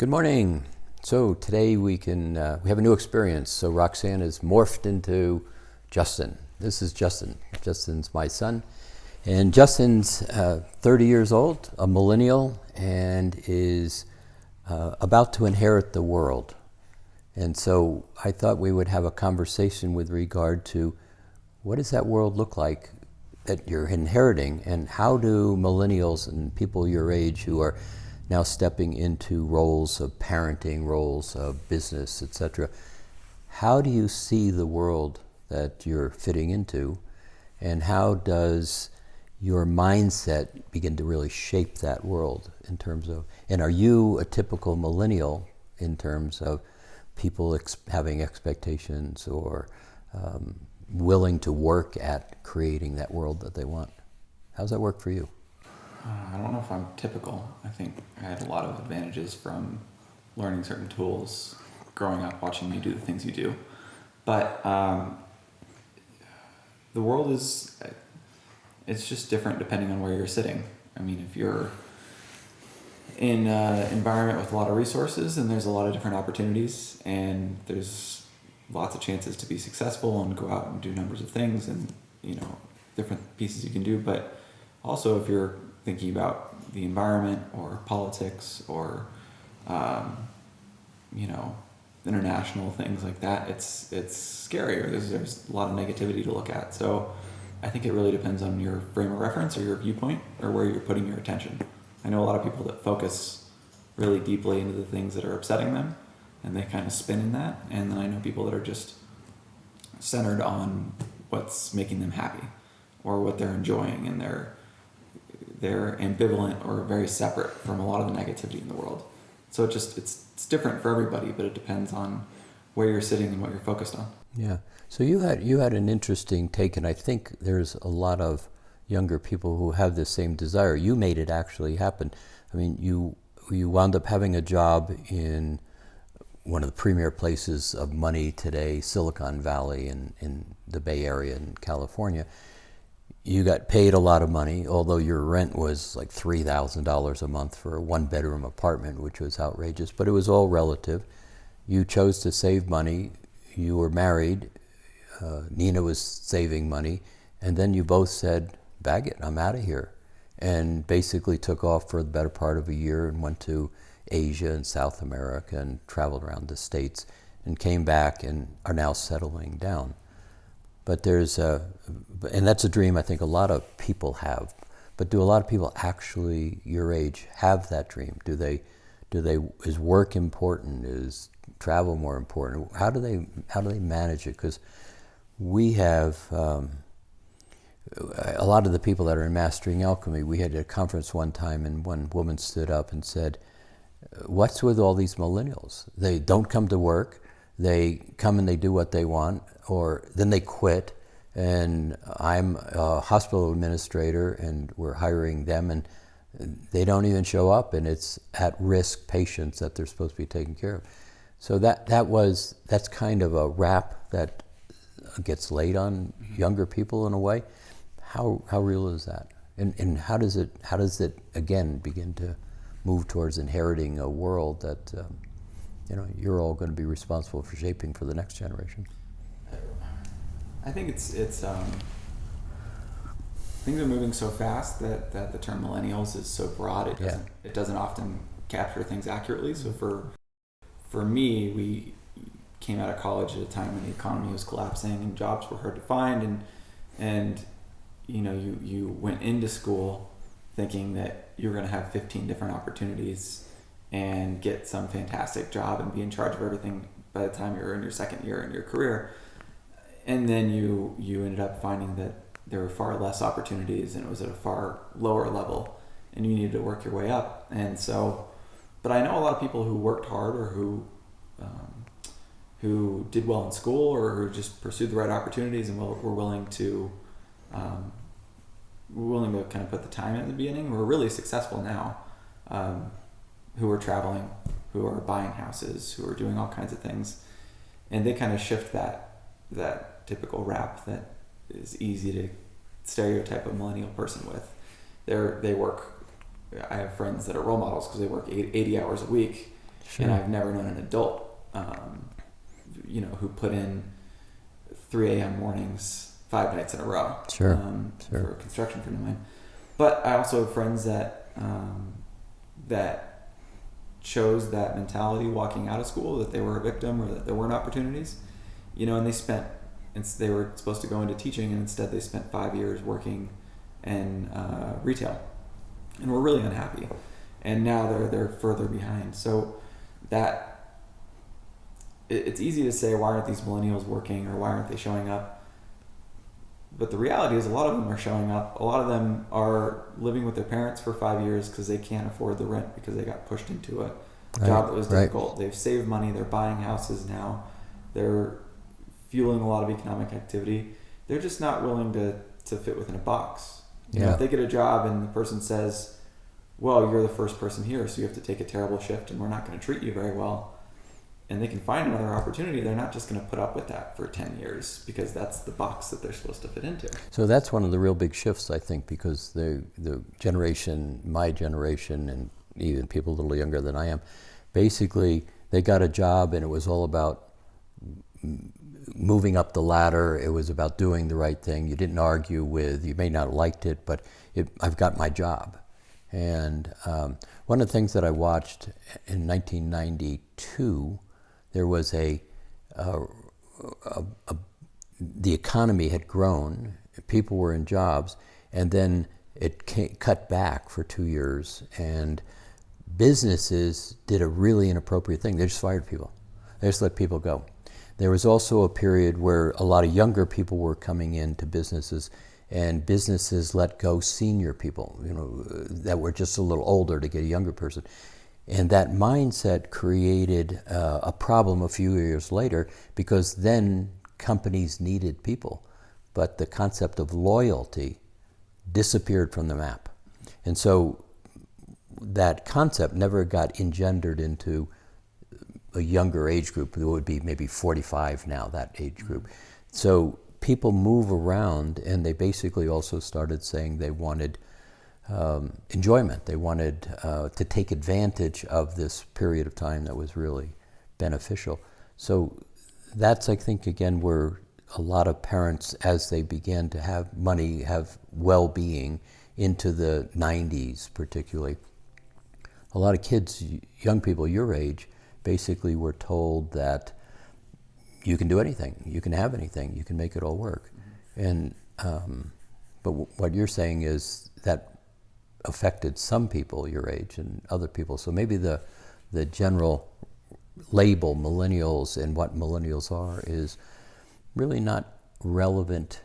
Good morning. So today we have a new experience. So Roxane is morphed into Justin. This is Justin. Justin's my son. And Justin's 30 years old, a millennial, and is about to inherit the world. And so I thought we would have a conversation with regard to what does that world look like that you're inheriting, and how do millennials and people your age who are now stepping into roles of parenting, roles of business, etc., how do you see the world that you're fitting into, and how does your mindset begin to really shape that world in terms of, and are you a typical millennial in terms of people having expectations or willing to work at creating that world that they want? How's that work for you? I don't know if I'm typical. I think I had a lot of advantages from learning certain tools, growing up, watching you do the things you do. But the world it's just different depending on where you're sitting. I mean, if you're in an environment with a lot of resources, and there's a lot of different opportunities, and there's lots of chances to be successful and go out and do numbers of things, and different pieces you can do. But also, if you're thinking about the environment or politics or international things like that, it's scarier. There's a lot of negativity to look at. So I think it really depends on your frame of reference or your viewpoint or where you're putting your attention. I know a lot of people that focus really deeply into the things that are upsetting them, and they kind of spin in that. And then I know people that are just centered on what's making them happy or what they're enjoying, and they're ambivalent or very separate from a lot of the negativity in the world. So it's different for everybody, but it depends on where you're sitting and what you're focused on. Yeah. So you had an interesting take, and I think there's a lot of younger people who have the same desire. You made it actually happen. I mean, you wound up having a job in one of the premier places of money today, Silicon Valley in the Bay Area in California. You got paid a lot of money, although your rent was like $3,000 a month for a one-bedroom apartment, which was outrageous, but it was all relative. You chose to save money. You were married. Nina was saving money. And then you both said, bag it, I'm out of here. And basically took off for the better part of a year and went to Asia and South America and traveled around the States and came back and are now settling down. But and that's a dream I think a lot of people have. But do a lot of people actually your age have that dream? Is work important? Is travel more important? How do they manage it? Because we have a lot of the people that are in Mastering Alchemy. We had a conference one time, and one woman stood up and said, "What's with all these millennials? They don't come to work. They come and they do what they want, or then they quit. And I'm a hospital administrator, and we're hiring them, and they don't even show up, and it's at-risk patients that they're supposed to be taking care of." So that's kind of a rap that gets laid on younger people in a way. How real is that? And how does it again begin to move towards inheriting a world that you're all going to be responsible for shaping for the next generation? I think it's things are moving so fast that the term millennials is so broad. It doesn't often capture things accurately. So for me, we came out of college at a time when the economy was collapsing and jobs were hard to find, and you went into school thinking that you're going to have 15 different opportunities and get some fantastic job and be in charge of everything by the time you're in your second year in your career. And then you ended up finding that there were far less opportunities, and it was at a far lower level, and you needed to work your way up. And so, but I know a lot of people who worked hard, or who did well in school, or who just pursued the right opportunities and were willing to kind of put the time in at the beginning, who are really successful now, who are traveling, who are buying houses, who are doing all kinds of things. And they kind of shift that typical rap that is easy to stereotype a millennial person with. They work. I have friends that are role models because they work 80 hours a week, Sure. And I've never known an adult, who put in 3 a.m. mornings 5 nights in a row. Sure. For a construction friend of mine. But I also have friends that chose that mentality walking out of school, that they were a victim or that there weren't opportunities, and they were supposed to go into teaching, and instead they spent 5 years working in retail and were really unhappy. And now they're further behind. So that it's easy to say, why aren't these millennials working, or why aren't they showing up? But the reality is a lot of them are showing up. A lot of them are living with their parents for 5 years because they can't afford the rent because they got pushed into a job that was difficult. They've saved money. They're buying houses now. They're fueling a lot of economic activity. They're just not willing to fit within a box. If they get a job and the person says, well, you're the first person here, so you have to take a terrible shift and we're not going to treat you very well, and they can find another opportunity, they're not just going to put up with that for 10 years because that's the box that they're supposed to fit into. So that's one of the real big shifts, I think, because the generation, my generation, and even people a little younger than I am, basically they got a job and it was all about moving up the ladder. It was about doing the right thing. You didn't argue with, you may not have liked it, but I've got my job. And one of the things that I watched in 1992, there was the economy had grown, people were in jobs, and then it cut back for 2 years, and businesses did a really inappropriate thing. They just fired people. They just let people go. There was also a period where a lot of younger people were coming into businesses, and businesses let go senior people, that were just a little older to get a younger person. And that mindset created a problem a few years later, because then companies needed people, but the concept of loyalty disappeared from the map. And so that concept never got engendered into a younger age group. It would be maybe 45 now, that age group. So people move around, and they basically also started saying they wanted enjoyment. They wanted to take advantage of this period of time that was really beneficial. So that's, I think, again, where a lot of parents, as they began to have money, have well-being into the 90s particularly, a lot of kids, young people your age, basically were told that you can do anything, you can have anything, you can make it all work. And but what you're saying is that affected some people your age and other people. So maybe the general label millennials and what millennials are is really not relevant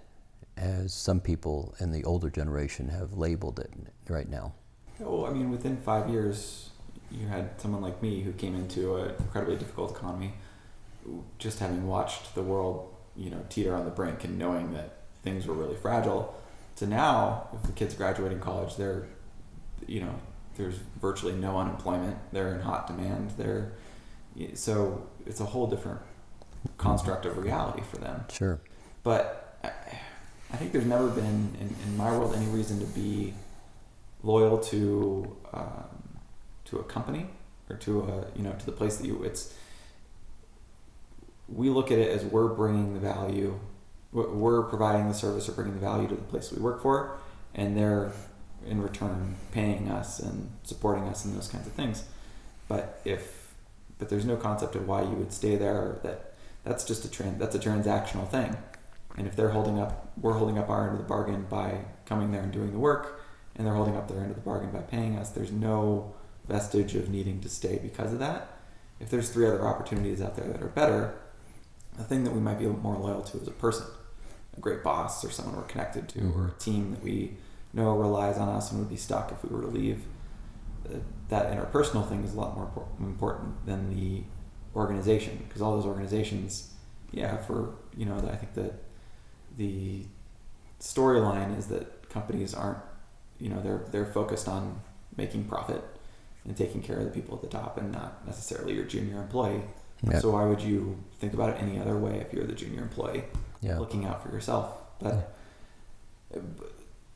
as some people in the older generation have labeled it right now. Well, I mean, within 5 years, you had someone like me who came into an incredibly difficult economy, just having watched the world, teeter on the brink and knowing that things were really fragile, to now, if the kids graduating college, there's virtually no unemployment. They're in hot demand. So it's a whole different construct of reality for them. Sure. But I think there's never been, in my world, any reason to be loyal to a company or to the place that we look at it as we're bringing the value, we're providing the service or bringing the value to the place we work for, and they're in return paying us and supporting us and those kinds of things. But there's no concept of why you would stay there. That's just that's a transactional thing. And if we're holding up our end of the bargain by coming there and doing the work, and they're holding up their end of the bargain by paying us, there's no vestige of needing to stay because of that. If there's 3 other opportunities out there that are better, the thing that we might be more loyal to is a person, a great boss or someone we're connected to, or a team that we know relies on us and would be stuck if we were to leave. That interpersonal thing is a lot more important than the organization, because all those organizations, I think that the storyline is that companies aren't, they're focused on making profit and taking care of the people at the top and not necessarily your junior employee. Yep. So why would you think about it any other way if you're the junior employee looking out for yourself? But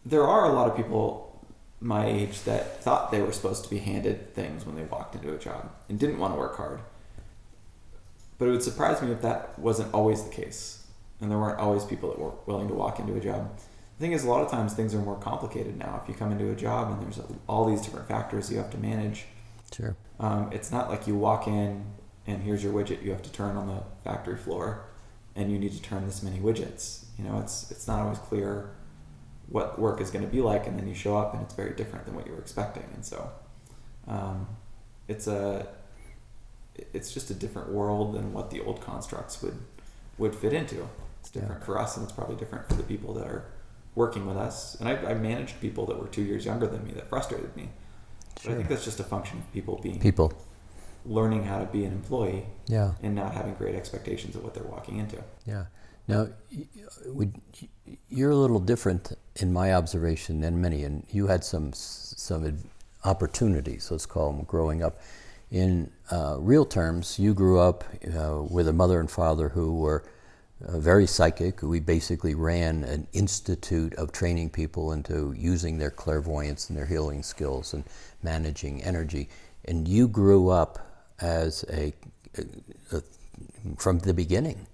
there are a lot of people my age that thought they were supposed to be handed things when they walked into a job and didn't want to work hard. But it would surprise me if that wasn't always the case and there weren't always people that were willing to walk into a job. The thing is, a lot of times things are more complicated now. If you come into a job and there's all these different factors you have to manage, Sure. It's not like you walk in and here's your widget you have to turn on the factory floor and you need to turn this many widgets. You know, it's not always clear what work is going to be like, and then you show up and it's very different than what you were expecting. And so it's just a different world than what the old constructs would fit into. It's different for us, and it's probably different for the people that are working with us. And I managed people that were 2 years younger than me that frustrated me. Sure. But I think that's just a function of people learning how to be an employee, and not having great expectations of what they're walking into. Yeah. Now, you're a little different in my observation than many, and you had some opportunities, let's call them, growing up. In real terms, you grew up with a mother and father who were very psychic. We basically ran an institute of training people into using their clairvoyance and their healing skills and managing energy. And you grew up as from the beginning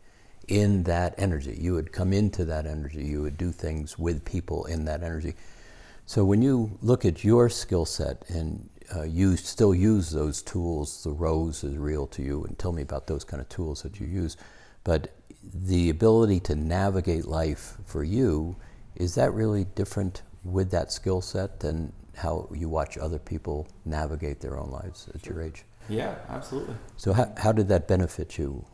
in that energy. You would come into that energy. You would do things with people in that energy. So when you look at your skill set and you still use those tools, the rose is real to you, and tell me about those kind of tools that you use. But the ability to navigate life for you, is that really different with that skill set than how you watch other people navigate their own lives at your age? Yeah, absolutely. So how did that benefit you?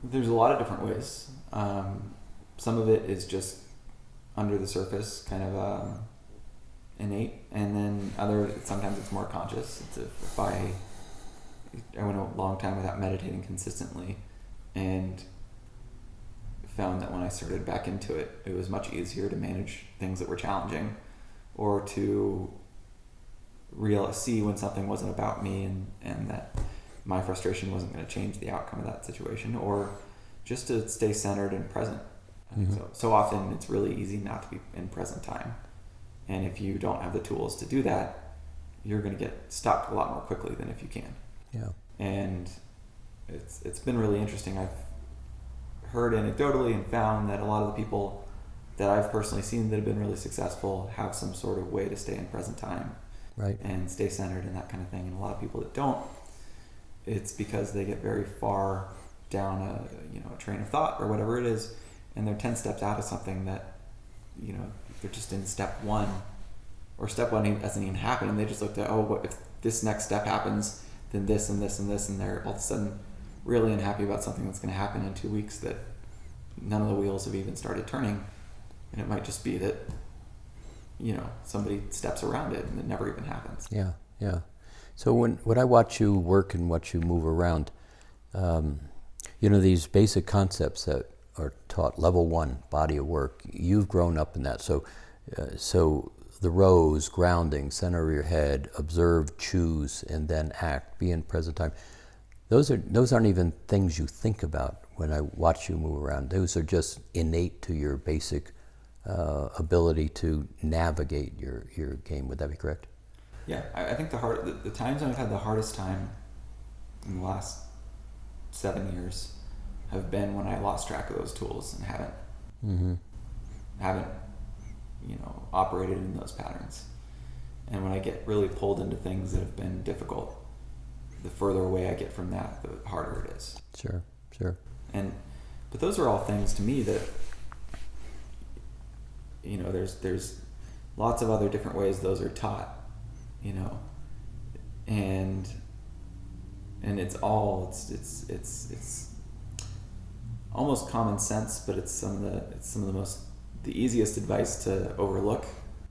There's a lot of different ways. Some of it is just under the surface, kind of innate, and then sometimes it's more conscious. If I went a long time without meditating consistently, and found that when I started back into it, it was much easier to manage things that were challenging, or to see when something wasn't about me, and that my frustration wasn't going to change the outcome of that situation, or just to stay centered and present. Mm-hmm. So often it's really easy not to be in present time. And if you don't have the tools to do that, you're going to get stuck a lot more quickly than if you can. Yeah. And it's been really interesting. I've heard anecdotally and found that a lot of the people that I've personally seen that have been really successful have some sort of way to stay in present time, right, and stay centered and that kind of thing. And a lot of people that don't, it's because they get very far down a train of thought or whatever it is, and they're 10 steps out of something that, they're just in step one, or step one hasn't even happened, and they just looked at, what if this next step happens, then this and this and this, and they're all of a sudden really unhappy about something that's going to happen in 2 weeks that none of the wheels have even started turning. And it might just be that, somebody steps around it and it never even happens. Yeah, yeah. So when I watch you work and watch you move around, these basic concepts that are taught, level 1, body of work, you've grown up in that. So the rose, grounding, center of your head, observe, choose, and then act, be in present time. Those aren't even things you think about when I watch you move around. Those are just innate to your basic ability to navigate your game. Would that be correct? Yeah, I think the times I've had the hardest time in the last 7 years have been when I lost track of those tools and haven't operated in those patterns. And when I get really pulled into things that have been difficult, the further away I get from that, the harder it is. Sure. But those are all things to me that, there's lots of other different ways those are taught, and it's almost common sense, but it's some of the easiest advice to overlook.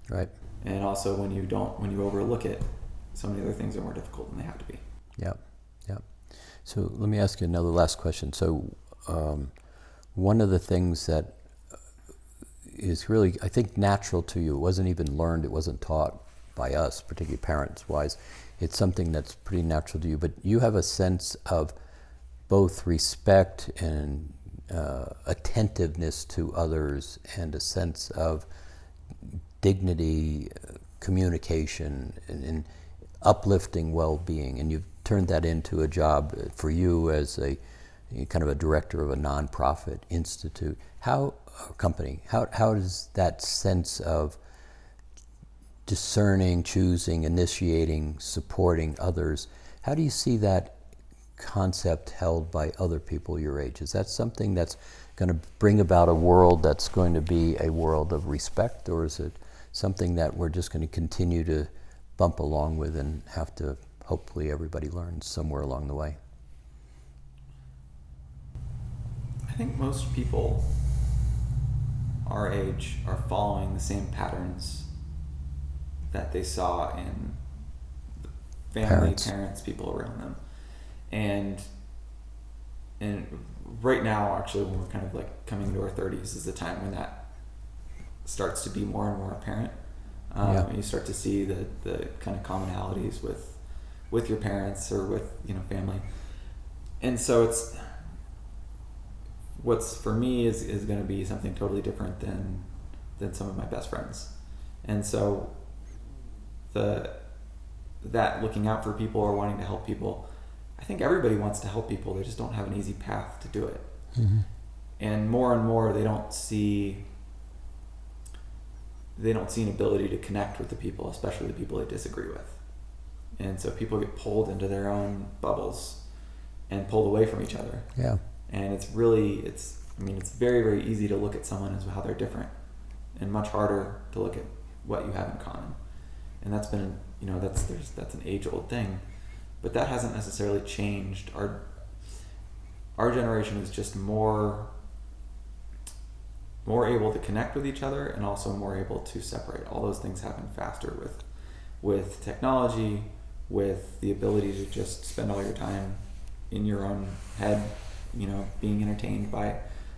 Right. And also when you overlook it, so many other things are more difficult than they have to be. Yeah. So let me ask you another last question. So one of the things that is really, I think, natural to you, it wasn't even learned, it wasn't taught by us, particularly parents-wise, it's something that's pretty natural to you, but you have a sense of both respect and attentiveness to others, and a sense of dignity, communication, and uplifting well-being, and you've turned that into a job for you as a kind of a director of a nonprofit institute. How does that sense of discerning, choosing, initiating, supporting others, how do you see that concept held by other people your age? Is that something that's going to bring about a world that's going to be a world of respect, or is it something that we're just going to continue to bump along with and have to, hopefully everybody learns somewhere along the way? I think most people our age are following the same patterns that they saw in the family, parents, people around them. And right now, actually, when we're kind of like coming to our 30s is the time when that starts to be more and more apparent. And you start to see the kind of commonalities with your parents or with, family. And so what's for me is going to be something totally different than some of my best friends. And so that looking out for people or wanting to help people, I think everybody wants to help people. They just don't have an easy path to do it. Mm-hmm. And more, they don't see an ability to connect with the people, especially the people they disagree with. And so people get pulled into their own bubbles and pulled away from each other. Yeah. And it's very, very easy to look at someone as how they're different, and much harder to look at what you have in common. And that's been, that's an age-old thing, but that hasn't necessarily changed. Our generation is just more able to connect with each other, and also more able to separate. All those things happen faster with technology, with the ability to just spend all your time in your own head, being entertained by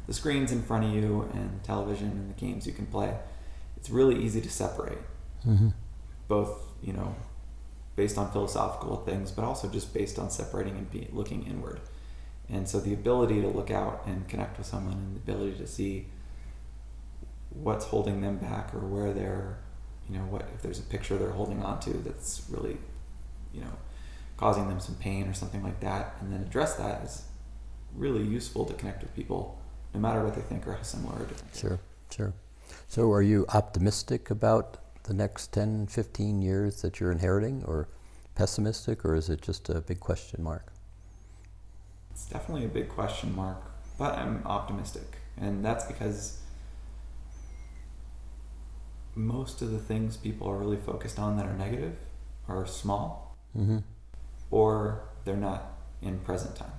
the screens in front of you and television and the games you can play. It's really easy to separate, mm-hmm. both, based on philosophical things, but also just based on separating and looking inward. And so the ability to look out and connect with someone, and the ability to see what's holding them back, or where they're, what if there's a picture they're holding on to that's really, causing them some pain or something like that, and then address that is really useful to connect with people, no matter what they think or how similar or different. Sure. So are you optimistic about the next 10, 15 years that you're inheriting, or pessimistic, or is it just a big question mark? It's definitely a big question mark, but I'm optimistic. And that's because most of the things people are really focused on that are negative are small, mm-hmm. or they're not in present time.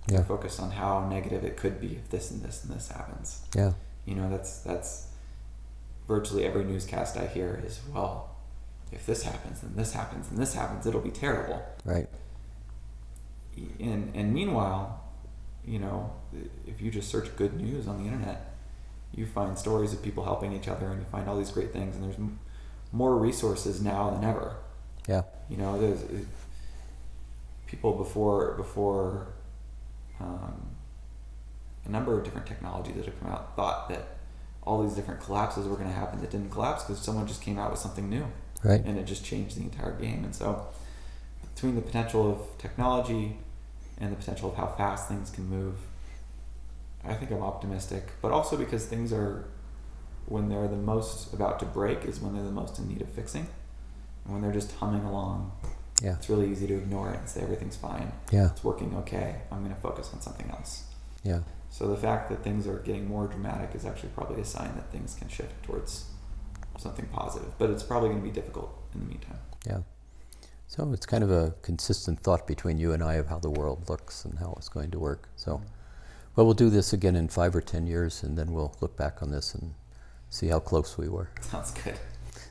Yeah. They're focused on how negative it could be if this and this and this happens. Yeah. That's virtually every newscast I hear is, well, if this happens, and this happens, and this happens, it'll be terrible. Right. And meanwhile, if you just search good news on the internet, you find stories of people helping each other, and you find all these great things, and there's more resources now than ever. Yeah. There's people before a number of different technologies that have come out thought that all these different collapses were going to happen that didn't collapse because someone just came out with something new. Right. And it just changed the entire game. And so between the potential of technology and the potential of how fast things can move, I think I'm optimistic, but also because things are, when they're the most about to break is when they're the most in need of fixing. And when they're just humming along, yeah, it's really easy to ignore it and say everything's fine. Yeah. It's working okay. I'm going to focus on something else. Yeah. So the fact that things are getting more dramatic is actually probably a sign that things can shift towards something positive. But it's probably going to be difficult in the meantime. Yeah. So it's kind of a consistent thought between you and I of how the world looks and how it's going to work. So, well, we'll do this again in 5 or 10 years, and then we'll look back on this and see how close we were. Sounds good.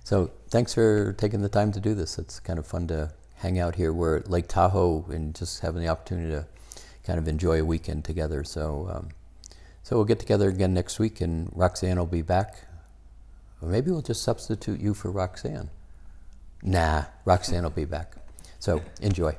So thanks for taking the time to do this. It's kind of fun to hang out here. We're at Lake Tahoe and just having the opportunity to kind of enjoy a weekend together. So we'll get together again next week, and Roxane will be back. Or maybe we'll just substitute you for Roxane. Nah, Roxane will be back. So enjoy.